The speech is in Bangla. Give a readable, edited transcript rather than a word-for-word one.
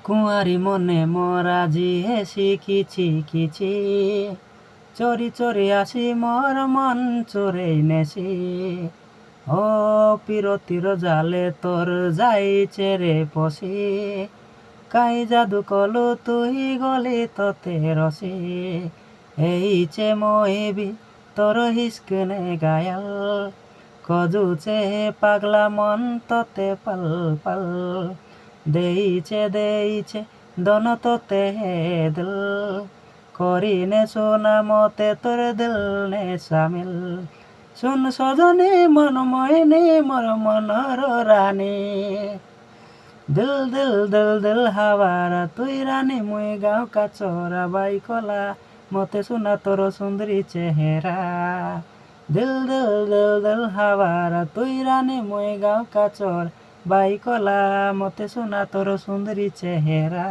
কুঁয়ারি মনে মরা জিহে শিখিছি কিছি চরি চরি আসি মর মন চোরেই নেছি ও পিরতির জালে তোর যাইছে রে পশি কাই জাদু কলু তুই গলি ততে রসি এইছে মহিবি তোর হিসকনে গায়াল কজুছে পাগলা মন ততে পাল পাল দেইছে দন তোতে দিল করিনে সোনা মতে তোর দিল নে সামিল শুন সজনী মন ময়নি মর মনর রানী দিল দিল দিল দিল হাওয়ারা তুই রানী মুই গাঁও কাচরা বাই কলা মতে শোনা তোর সুন্দরী চেহারা দিল দিল দিল দিল হাওয়ারা তুই রানী মুই গাঁও কাচর বাই কলা মতে শোনা তোর সুন্দরী চেহারা।